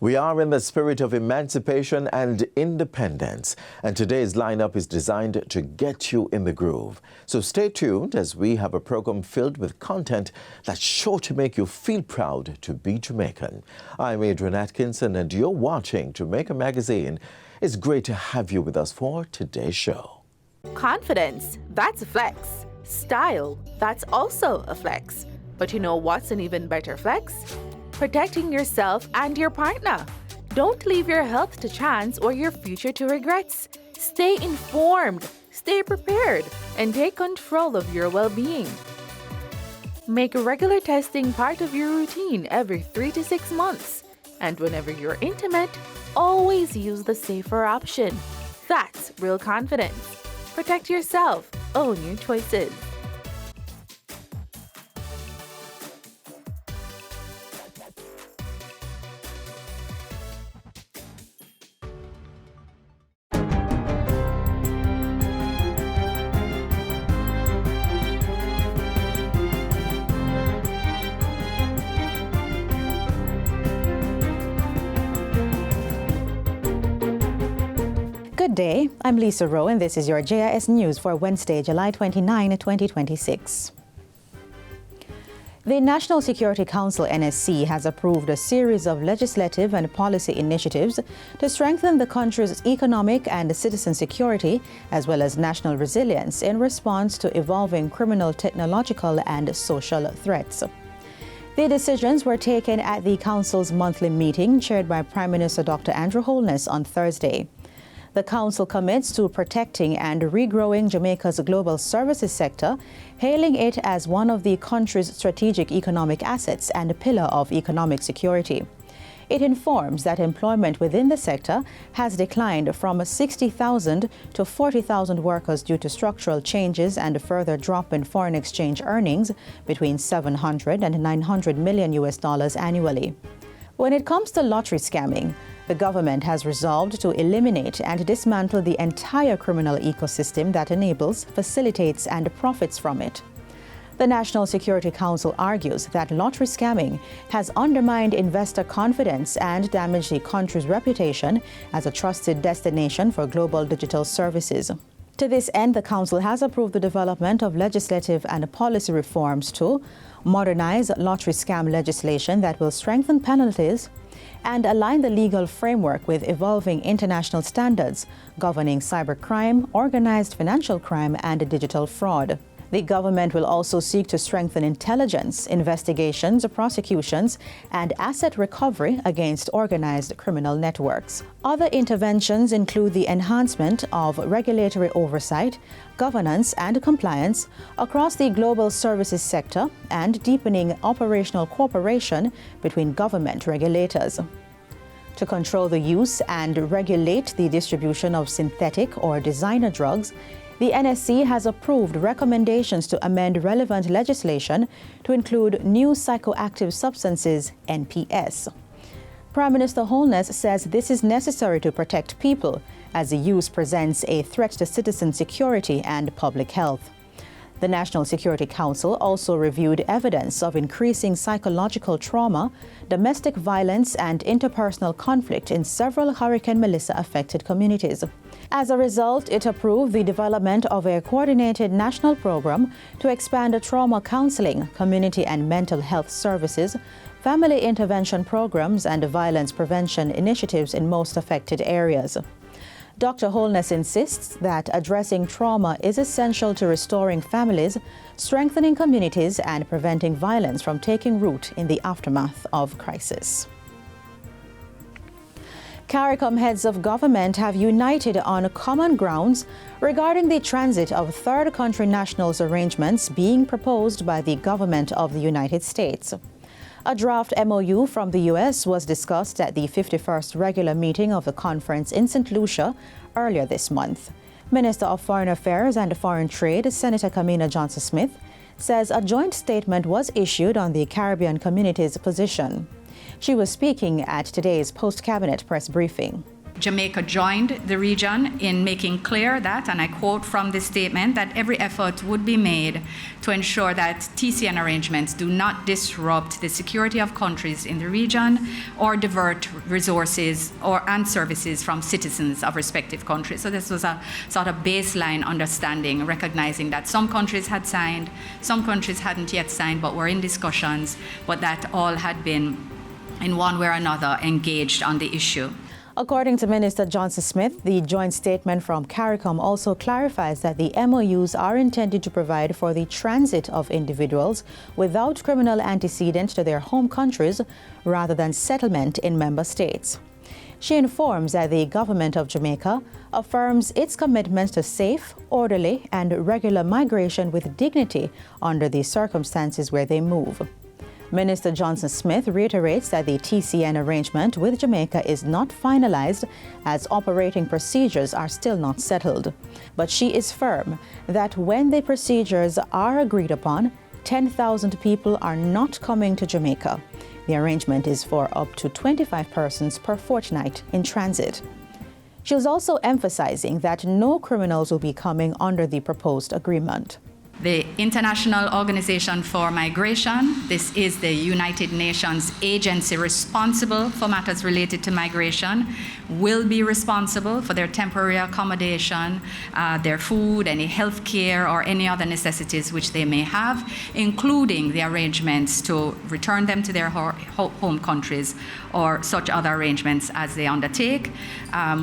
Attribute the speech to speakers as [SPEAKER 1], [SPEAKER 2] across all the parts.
[SPEAKER 1] We are in the spirit of emancipation and independence, and today's lineup is designed to get you in the groove. So stay tuned as we have a program filled with content that's sure to make you feel proud to be Jamaican. I'm Adrian Atkinson, and you're watching Jamaica Magazine. It's great to have you with us for today's show.
[SPEAKER 2] Confidence, that's a flex. Style, that's also a flex. But you know what's an even better flex? Protecting yourself and your partner. Don't leave your health to chance or your future to regrets. Stay informed, stay prepared, and take control of your well-being. Make regular testing part of your routine every 3 to 6 months. And whenever you're intimate, always use the safer option. That's real confidence. Protect yourself. Own your choices.
[SPEAKER 3] Good day, I'm Lisa Rowe, and this is your JIS News for Wednesday, July 29, 2026. The National Security Council NSC has approved a series of legislative and policy initiatives to strengthen the country's economic and citizen security, as well as national resilience in response to evolving criminal, technological, and social threats. The decisions were taken at the Council's monthly meeting chaired by Prime Minister Dr. Andrew Holness on Thursday. The Council commits to protecting and regrowing Jamaica's global services sector, hailing it as one of the country's strategic economic assets and a pillar of economic security. It informs that employment within the sector has declined from 60,000 to 40,000 workers due to structural changes and a further drop in foreign exchange earnings between $700 and $900 million annually. When it comes to lottery scamming, the government has resolved to eliminate and dismantle the entire criminal ecosystem that enables, facilitates, and profits from it. The National Security Council argues that lottery scamming has undermined investor confidence and damaged the country's reputation as a trusted destination for global digital services. To this end, the Council has approved the development of legislative and policy reforms to modernize lottery scam legislation that will strengthen penalties and align the legal framework with evolving international standards governing cybercrime, organized financial crime, and digital fraud. The government will also seek to strengthen intelligence, investigations, prosecutions, and asset recovery against organized criminal networks. Other interventions include the enhancement of regulatory oversight, governance, and compliance across the global services sector and deepening operational cooperation between government regulators. To control the use and regulate the distribution of synthetic or designer drugs, the NSC has approved recommendations to amend relevant legislation to include new psychoactive substances, NPS. Prime Minister Holness says this is necessary to protect people as the use presents a threat to citizen security and public health. The National Security Council also reviewed evidence of increasing psychological trauma, domestic violence, and interpersonal conflict in several Hurricane Melissa-affected communities. As a result, it approved the development of a coordinated national program to expand trauma counseling, community and mental health services, family intervention programs, and violence prevention initiatives in most affected areas. Dr. Holness insists that addressing trauma is essential to restoring families, strengthening communities, and preventing violence from taking root in the aftermath of crisis. CARICOM heads of government have united on common grounds regarding the transit of third country nationals arrangements being proposed by the government of the United States. A draft MOU from the U.S. was discussed at the 51st regular meeting of the conference in St. Lucia earlier this month. Minister of Foreign Affairs and Foreign Trade, Senator Kamina Johnson-Smith, says a joint statement was issued on the Caribbean community's position. She was speaking at today's post-cabinet press briefing.
[SPEAKER 4] Jamaica joined the region in making clear that, and I quote from this statement, that every effort would be made to ensure that TCN arrangements do not disrupt the security of countries in the region or divert resources and services from citizens of respective countries. So this was a sort of baseline understanding, recognizing that some countries had signed, some countries hadn't yet signed, but were in discussions, but that all had been, in one way or another, engaged on the issue.
[SPEAKER 3] According to Minister Johnson Smith, the joint statement from CARICOM also clarifies that the MOUs are intended to provide for the transit of individuals without criminal antecedents to their home countries rather than settlement in member states. She informs that the government of Jamaica affirms its commitment to safe, orderly, and regular migration with dignity under the circumstances where they move. Minister Johnson Smith reiterates that the TCN arrangement with Jamaica is not finalized as operating procedures are still not settled. But she is firm that when the procedures are agreed upon, 10,000 people are not coming to Jamaica. The arrangement is for up to 25 persons per fortnight in transit. She was also emphasizing that no criminals will be coming under the proposed agreement.
[SPEAKER 4] The International Organization for Migration, this is the United Nations agency responsible for matters related to migration, will be responsible for their temporary accommodation, their food, any health care, or any other necessities which they may have, including the arrangements to return them to their home countries or such other arrangements as they undertake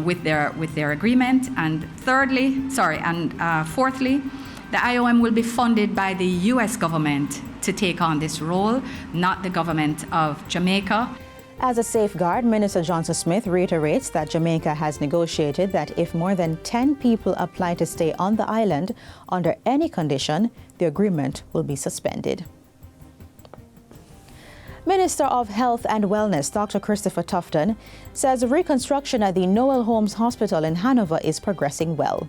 [SPEAKER 4] with their agreement. And fourthly, the IOM will be funded by the U.S. government to take on this role, not the government of Jamaica.
[SPEAKER 3] As a safeguard, Minister Johnson Smith reiterates that Jamaica has negotiated that if more than 10 people apply to stay on the island under any condition, the agreement will be suspended. Minister of Health and Wellness, Dr. Christopher Tufton, says reconstruction at the Noel Holmes Hospital in Hanover is progressing well.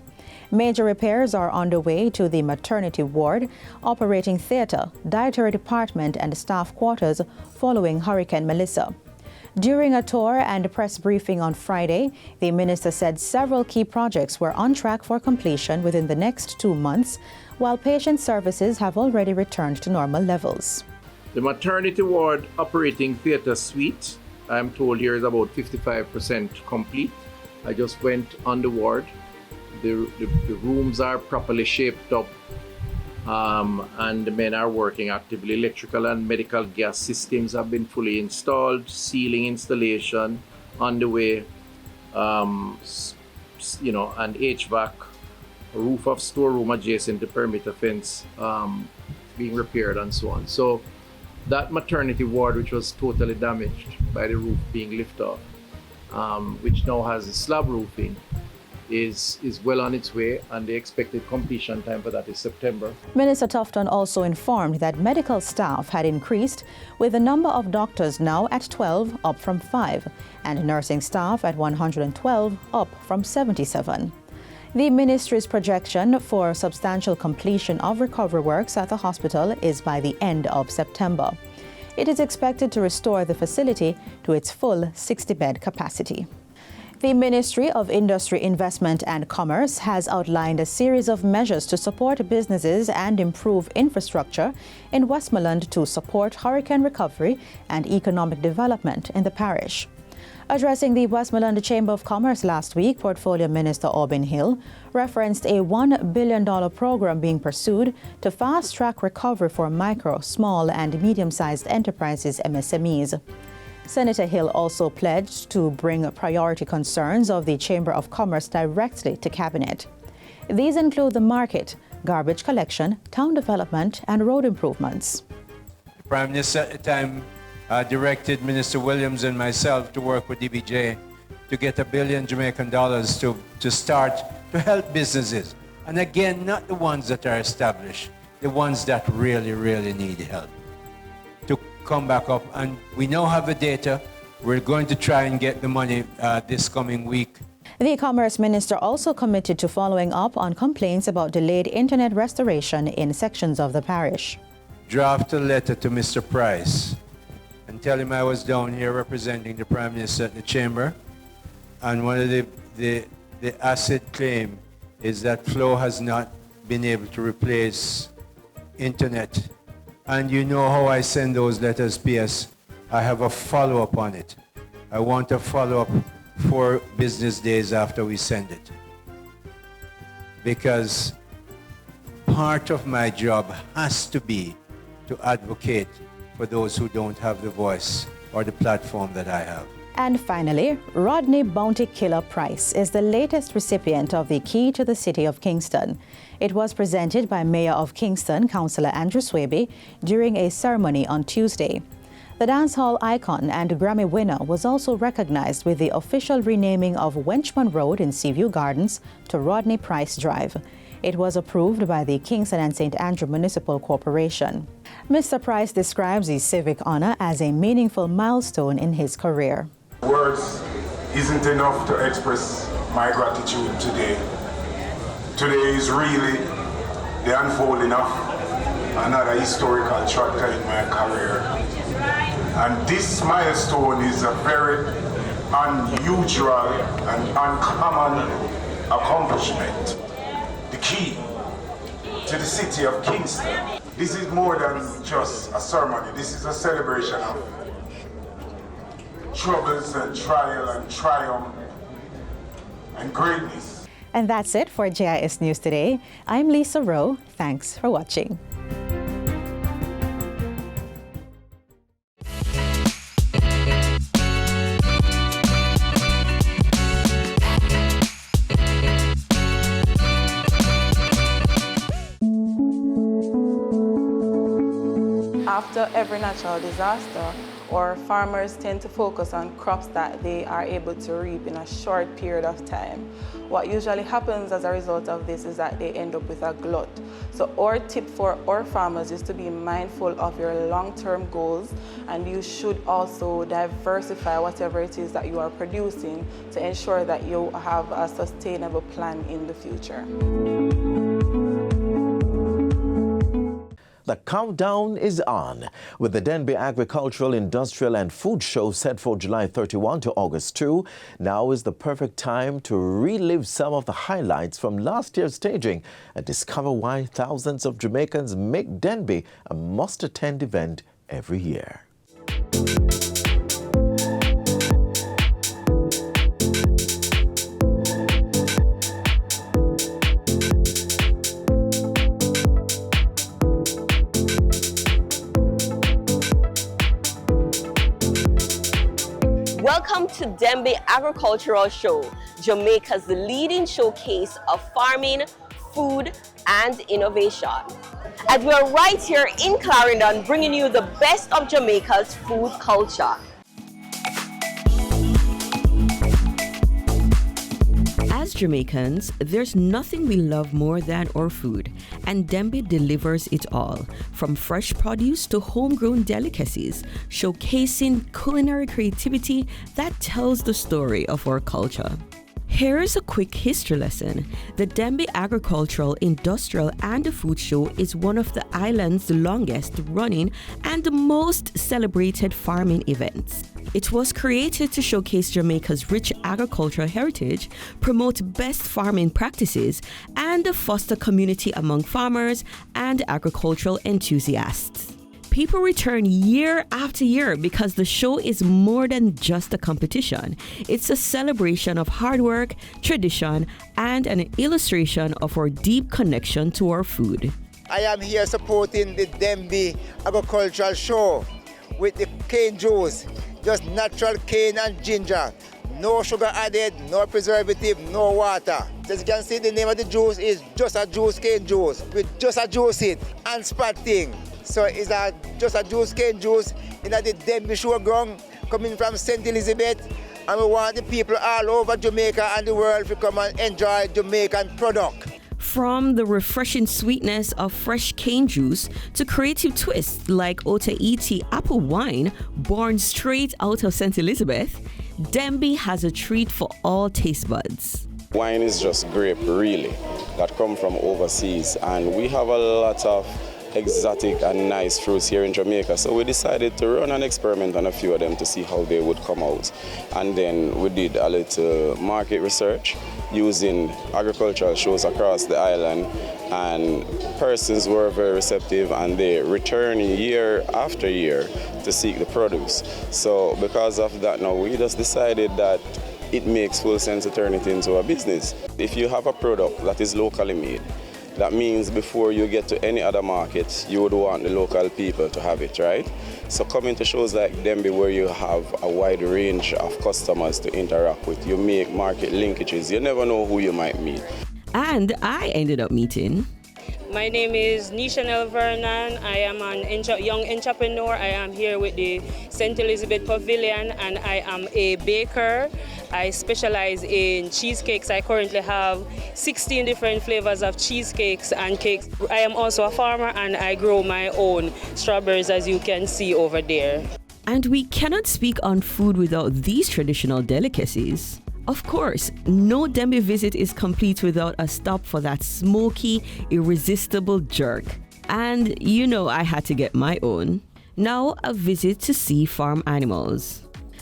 [SPEAKER 3] Major repairs are underway to the maternity ward, operating theatre, dietary department, and staff quarters following Hurricane Melissa. During a tour and press briefing on Friday, the minister said several key projects were on track for completion within the next 2 months, while patient services have already returned to normal levels.
[SPEAKER 5] The maternity ward operating theatre suite, I'm told here, is about 55% complete. I just went on the ward. The rooms are properly shaped up, and the men are working actively. Electrical and medical gas systems have been fully installed, ceiling installation on the way, and HVAC, roof of storeroom adjacent to perimeter fence being repaired and so on. So that maternity ward, which was totally damaged by the roof being lifted off, which now has a slab roofing, is well on its way, and the expected completion time for that is September.
[SPEAKER 3] Minister Tufton also informed that medical staff had increased, with the number of doctors now at 12, up from 5, and nursing staff at 112, up from 77. The ministry's projection for substantial completion of recovery works at the hospital is by the end of September. It is expected to restore the facility to its full 60-bed capacity. The Ministry of Industry, Investment and Commerce has outlined a series of measures to support businesses and improve infrastructure in Westmoreland to support hurricane recovery and economic development in the parish. Addressing the Westmoreland Chamber of Commerce last week, Portfolio Minister Aubin Hill referenced a $1 billion program being pursued to fast-track recovery for micro, small and medium-sized enterprises, MSMEs. Senator Hill also pledged to bring priority concerns of the Chamber of Commerce directly to Cabinet. These include the market, garbage collection, town development, and road improvements.
[SPEAKER 6] The Prime Minister at the time directed Minister Williams and myself to work with DBJ to get $1 billion Jamaican dollars to start to help businesses. And again, not the ones that are established, the ones that really, really need help to come back up. And we now have the data. We're going to try and get the money this coming week.
[SPEAKER 3] The Commerce Minister also committed to following up on complaints about delayed internet restoration in sections of the parish.
[SPEAKER 6] Draft a letter to Mr. Price and tell him I was down here representing the Prime Minister at the Chamber And one of the acid claim is that Flow has not been able to replace internet. And you know how I send those letters, P.S. I have a follow-up on it. I want a follow-up 4 business days after we send it. Because part of my job has to be to advocate for those who don't have the voice or the platform that I have.
[SPEAKER 3] And finally, Rodney Bounty Killer Price is the latest recipient of the Key to the City of Kingston. It was presented by Mayor of Kingston, Councillor Andrew Swaby, during a ceremony on Tuesday. The dancehall icon and Grammy winner was also recognized with the official renaming of Wenchman Road in Seaview Gardens to Rodney Price Drive. It was approved by the Kingston and St. Andrew Municipal Corporation. Mr. Price describes the civic honor as a meaningful milestone in his career.
[SPEAKER 7] Words isn't enough to express my gratitude today. Today is really the unfolding of another historical chapter in my career. And this milestone is a very unusual and uncommon accomplishment. The key to the city of Kingston. This is more than just a ceremony. This is a celebration of troubles and trial and triumph and greatness.
[SPEAKER 3] And that's it for JIS News Today. I'm Lisa Rowe. Thanks for watching.
[SPEAKER 8] After every natural disaster, our farmers tend to focus on crops that they are able to reap in a short period of time. What usually happens as a result of this is that they end up with a glut. So our tip for our farmers is to be mindful of your long-term goals, and you should also diversify whatever it is that you are producing to ensure that you have a sustainable plan in the future.
[SPEAKER 1] The countdown is on. With the Denbigh Agricultural, Industrial and Food Show set for July 31 to August 2, now is the perfect time to relive some of the highlights from last year's staging and discover why thousands of Jamaicans make Denbigh a must-attend event every year.
[SPEAKER 9] Welcome to Denbigh Agricultural Show, Jamaica's leading showcase of farming, food, and innovation. And we're right here in Clarendon bringing you the best of Jamaica's food culture.
[SPEAKER 10] As Jamaicans, there's nothing we love more than our food, and Denbigh delivers it all, from fresh produce to homegrown delicacies, showcasing culinary creativity that tells the story of our culture. Here's a quick history lesson. The Denbigh Agricultural, Industrial and Food Show is one of the island's longest running and most celebrated farming events. It was created to showcase Jamaica's rich agricultural heritage, promote best farming practices, and foster community among farmers and agricultural enthusiasts. People return year after year because the show is more than just a competition. It's a celebration of hard work, tradition, and an illustration of our deep connection to our food.
[SPEAKER 11] I am here supporting the Denbigh Agricultural Show with the cane juice, just natural cane and ginger. No sugar added, no preservative, no water. As you can see, the name of the juice is Just a Juice Cane Juice with just a juice it and spatting. So it's just a juice cane juice in the Denbigh showground coming from St. Elizabeth, and we want the people all over Jamaica and the world to come and enjoy Jamaican product.
[SPEAKER 10] From the refreshing sweetness of fresh cane juice to creative twists like Otaiti apple wine born straight out of St. Elizabeth, Denbigh has a treat for all taste buds.
[SPEAKER 12] Wine is just grape, really, that come from overseas, and we have a lot of exotic and nice fruits here in Jamaica. So we decided to run an experiment on a few of them to see how they would come out. And then we did a little market research using agricultural shows across the island, and persons were very receptive and they return year after year to seek the produce. So because of that now, we just decided that it makes full sense to turn it into a business. If you have a product that is locally made, that means before you get to any other market, you would want the local people to have it, right? So coming to shows like Denbigh, where you have a wide range of customers to interact with, you make market linkages. You never know who you might meet.
[SPEAKER 10] And I ended up meeting...
[SPEAKER 13] My name is Nishanel Vernon. I am an young entrepreneur. I am here with the St. Elizabeth Pavilion, and I am a baker. I specialize in cheesecakes. I currently have 16 different flavors of cheesecakes and cakes. I am also a farmer, and I grow my own strawberries, as you can see over there.
[SPEAKER 10] And we cannot speak on food without these traditional delicacies. Of course, no Denbigh visit is complete without a stop for that smoky, irresistible jerk. And you know I had to get my own. Now a visit to see farm animals.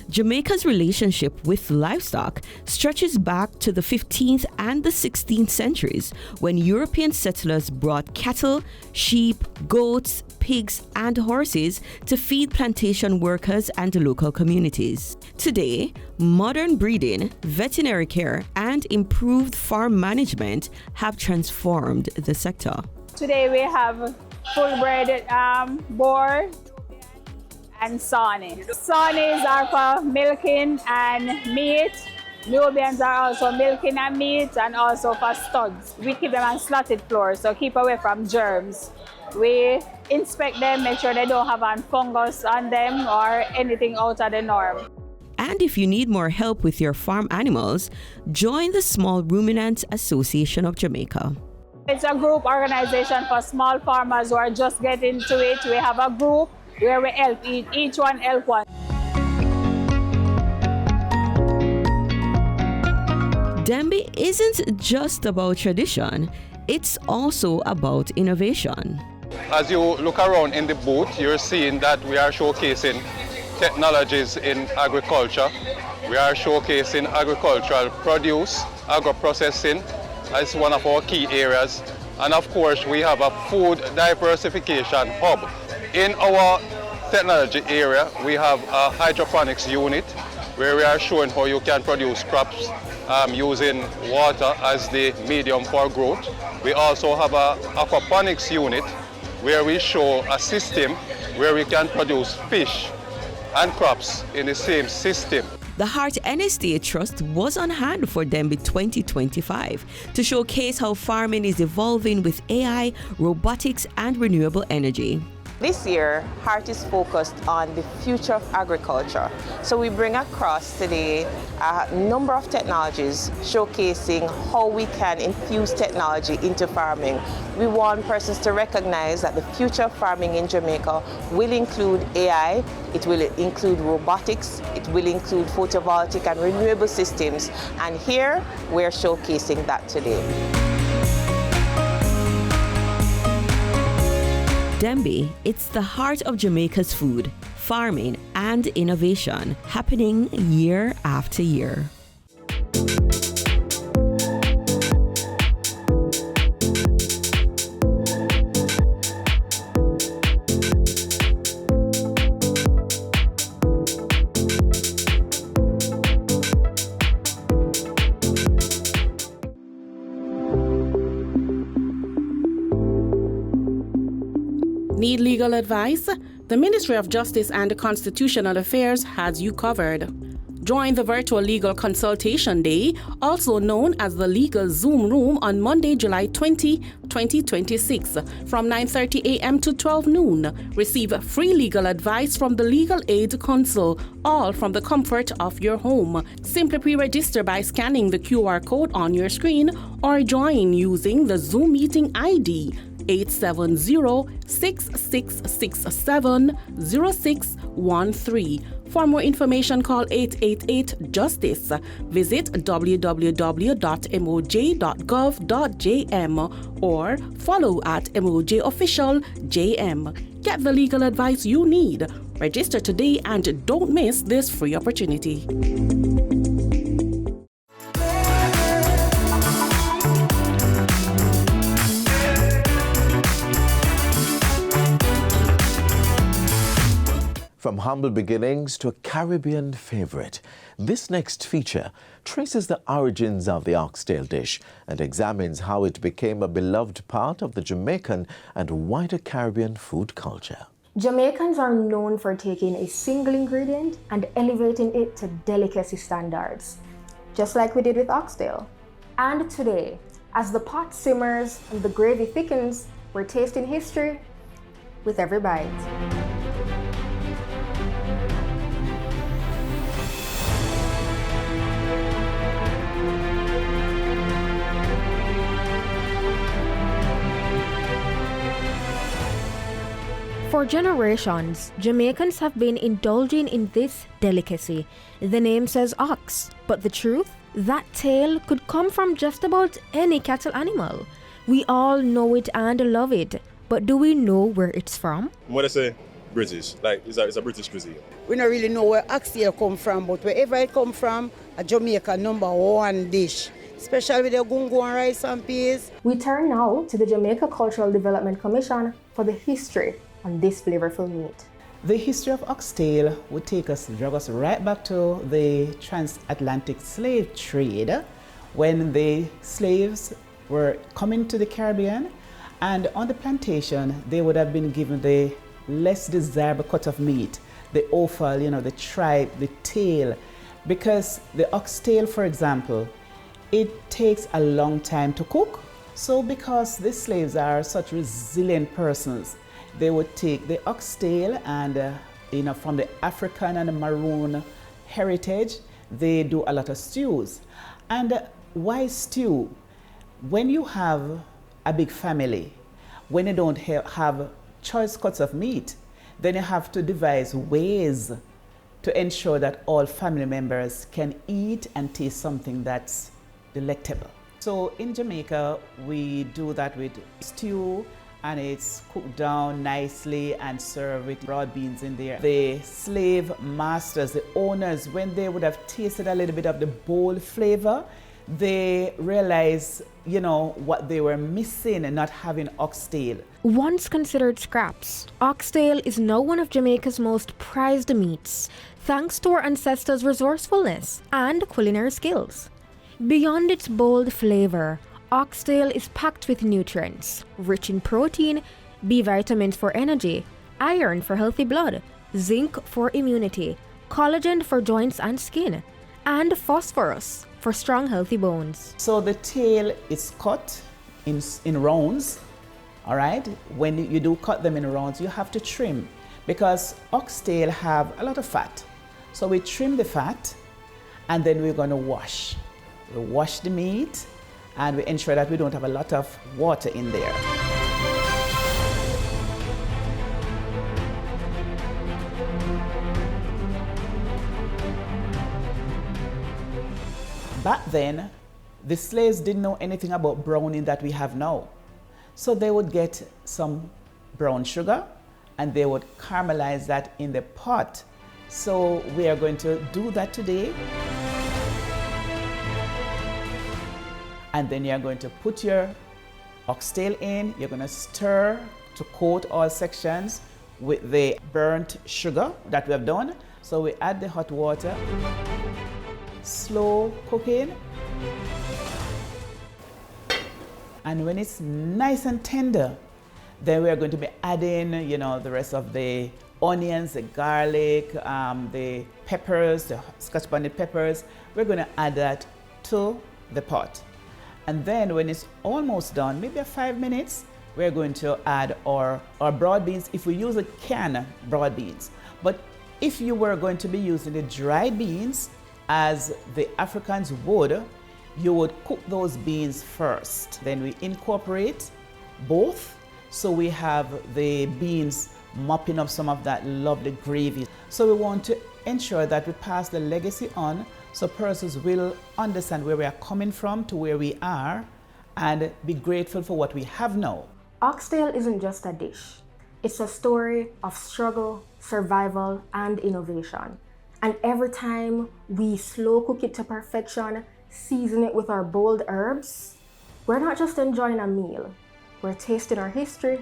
[SPEAKER 10] Jamaica's relationship with livestock stretches back to the 15th and the 16th centuries, when European settlers brought cattle, sheep, goats, pigs, and horses to feed plantation workers and local communities. Today, modern breeding, veterinary care, and improved farm management have transformed the sector.
[SPEAKER 14] Today we have full-bred boar and Sawney. Sawney's are for milking and meat. Nubians are also milking and meat, and also for studs. We keep them on slotted floors, so keep away from germs. We inspect them, make sure they don't have a fungus on them or anything out of the norm.
[SPEAKER 10] And if you need more help with your farm animals, join the Small Ruminants Association of Jamaica.
[SPEAKER 14] It's a group organization for small farmers who are just getting into it. We have a group where we help each one help one.
[SPEAKER 10] Denbigh isn't just about tradition, it's also about innovation.
[SPEAKER 15] As you look around in the booth, you're seeing that we are showcasing technologies in agriculture. We are showcasing agricultural produce, agro-processing as one of our key areas. And of course, we have a food diversification hub. In our technology area, we have a hydroponics unit where we are showing how you can produce crops using water as the medium for growth. We also have an aquaponics unit where we show a system where we can produce fish and crops in the same system.
[SPEAKER 10] The Heart NSTA Trust was on hand for Denbigh 2025 to showcase how farming is evolving with AI, robotics, and renewable energy.
[SPEAKER 16] This year, Heart is focused on the future of agriculture. So we bring across today a number of technologies showcasing how we can infuse technology into farming. We want persons to recognize that the future of farming in Jamaica will include AI, it will include robotics, it will include photovoltaic and renewable systems. And here, we're showcasing that today.
[SPEAKER 10] Denbigh, it's the heart of Jamaica's food, farming, and innovation, happening year after year.
[SPEAKER 17] Need legal advice? The Ministry of Justice and Constitutional Affairs has you covered. Join the virtual legal consultation day, also known as the Legal Zoom Room, on Monday, July 20, 2026, from 9:30 a.m. to 12 noon. Receive free legal advice from the Legal Aid Council, all from the comfort of your home. Simply pre-register by scanning the QR code on your screen or join using the Zoom meeting ID. 870-6667-0613. For more information, call 888-JUSTICE. Visit www.moj.gov.jm or follow at MOJOfficialJM. Get the legal advice you need. Register today and don't miss this free opportunity.
[SPEAKER 1] From humble beginnings to a Caribbean favorite, this next feature traces the origins of the oxtail dish and examines how it became a beloved part of the Jamaican and wider Caribbean food culture.
[SPEAKER 18] Jamaicans are known for taking a single ingredient and elevating it to delicacy standards, just like we did with oxtail. And today, as the pot simmers and the gravy thickens, we're tasting history with every bite.
[SPEAKER 19] For generations, Jamaicans have been indulging in this delicacy. The name says ox, but the truth? That tail could come from just about any cattle animal. We all know it and love it, but do we know where it's from?
[SPEAKER 20] What I say? British. Like, it's a British cuisine.
[SPEAKER 21] We don't really know where oxtail come from, but wherever it come from, a Jamaica #1 dish, especially with the gungo and rice and peas.
[SPEAKER 18] We turn now to the Jamaica Cultural Development Commission for the history on this flavorful meat.
[SPEAKER 22] The history of oxtail would drag us right back to the transatlantic slave trade, when the slaves were coming to the Caribbean, and on the plantation they would have been given the less desirable cut of meat, the offal, the tripe, the tail, because the oxtail, for example, it takes a long time to cook. So because the slaves are such resilient persons, they would take the oxtail and, from the African and the Maroon heritage, they do a lot of stews. And why stew? When you have a big family, when you don't have choice cuts of meat, then you have to devise ways to ensure that all family members can eat and taste something that's delectable. So in Jamaica, we do that with stew, and it's cooked down nicely and served with broad beans in there. The slave masters, the owners, when they would have tasted a little bit of the bold flavor, they realized, what they were missing and not having oxtail.
[SPEAKER 19] Once considered scraps, oxtail is now one of Jamaica's most prized meats, thanks to our ancestors' resourcefulness and culinary skills. Beyond its bold flavor, oxtail is packed with nutrients, rich in protein, B vitamins for energy, iron for healthy blood, zinc for immunity, collagen for joints and skin, and phosphorus for strong, healthy bones.
[SPEAKER 22] So the tail is cut in rounds, all right? When you do cut them in rounds, you have to trim, because oxtail have a lot of fat. So we trim the fat, and then we're going to wash. We wash the meat, and we ensure that we don't have a lot of water in there. Back then, the slaves didn't know anything about browning that we have now. So they would get some brown sugar and they would caramelize that in the pot. So we are going to do that today. And then you're going to put your oxtail in. You're going to stir to coat all sections with the burnt sugar that we have done. So we add the hot water, slow cooking. And when it's nice and tender, then we are going to be adding, the rest of the onions, the garlic, the peppers, the scotch bonnet peppers. We're going to add that to the pot. And then when it's almost done, maybe 5 minutes, we're going to add our broad beans, if we use a can broad beans. But if you were going to be using the dried beans, as the Africans would, you would cook those beans first. Then we incorporate both So we have the beans mopping up some of that lovely gravy. So we want to ensure that we pass the legacy on so persons will understand where we are coming from to where we are and be grateful for what we have now.
[SPEAKER 18] Oxtail isn't just a dish. It's a story of struggle, survival, and innovation. And every time we slow cook it to perfection, season it with our bold herbs, we're not just enjoying a meal, we're tasting our history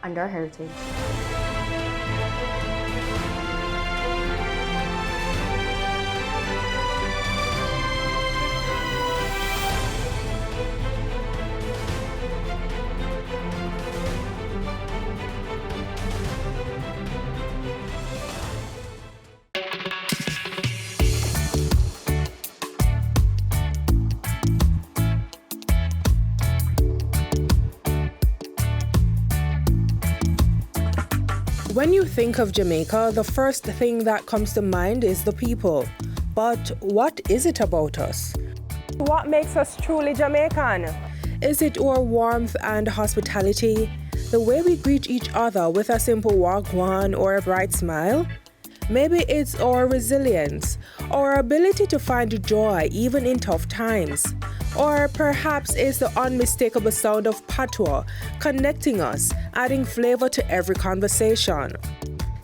[SPEAKER 18] and our heritage.
[SPEAKER 2] When you think of Jamaica, the first thing that comes to mind is the people. But what is it about us?
[SPEAKER 4] What makes us truly Jamaican?
[SPEAKER 2] Is it our warmth and hospitality? The way we greet each other with a simple wagwan or a bright smile? Maybe it's our resilience, our ability to find joy even in tough times. Or perhaps it's the unmistakable sound of patois connecting us, adding flavor to every conversation.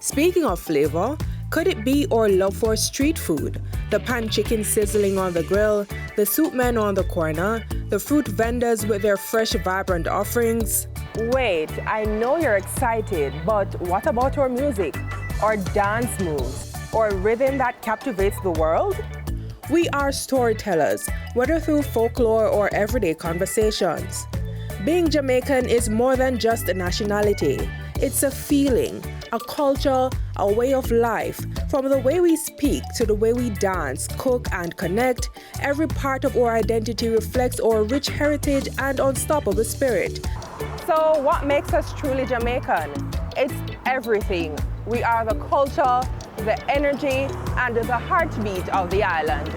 [SPEAKER 2] Speaking of flavor, could it be our love for street food? The pan chicken sizzling on the grill, the soup men on the corner, the fruit vendors with their fresh, vibrant offerings?
[SPEAKER 4] Wait, I know you're excited, but what about our music, our dance moves, or rhythm that captivates the world?
[SPEAKER 2] We are storytellers, whether through folklore or everyday conversations. Being Jamaican is more than just a nationality. It's a feeling, a culture, a way of life. From the way we speak to the way we dance, cook, and connect, every part of our identity reflects our rich heritage and unstoppable spirit.
[SPEAKER 4] So what makes us truly Jamaican? It's everything. We are the culture, the energy, and the heartbeat of the island.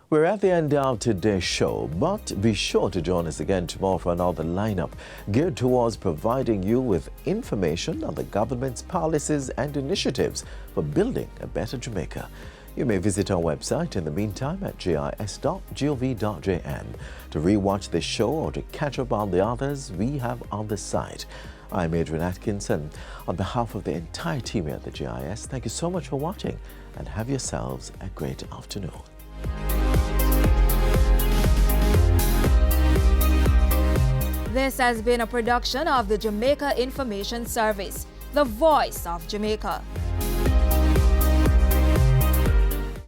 [SPEAKER 1] We're at the end of today's show, but be sure to join us again tomorrow for another lineup geared towards providing you with information on the government's policies and initiatives for building a better Jamaica. You may visit our website in the meantime at jis.gov.jm to rewatch this show or to catch up on the others we have on the site. I'm Adrian Atkinson. On behalf of the entire team here at the JIS, thank you so much for watching and have yourselves a great afternoon.
[SPEAKER 23] This has been a production of the Jamaica Information Service, the voice of Jamaica.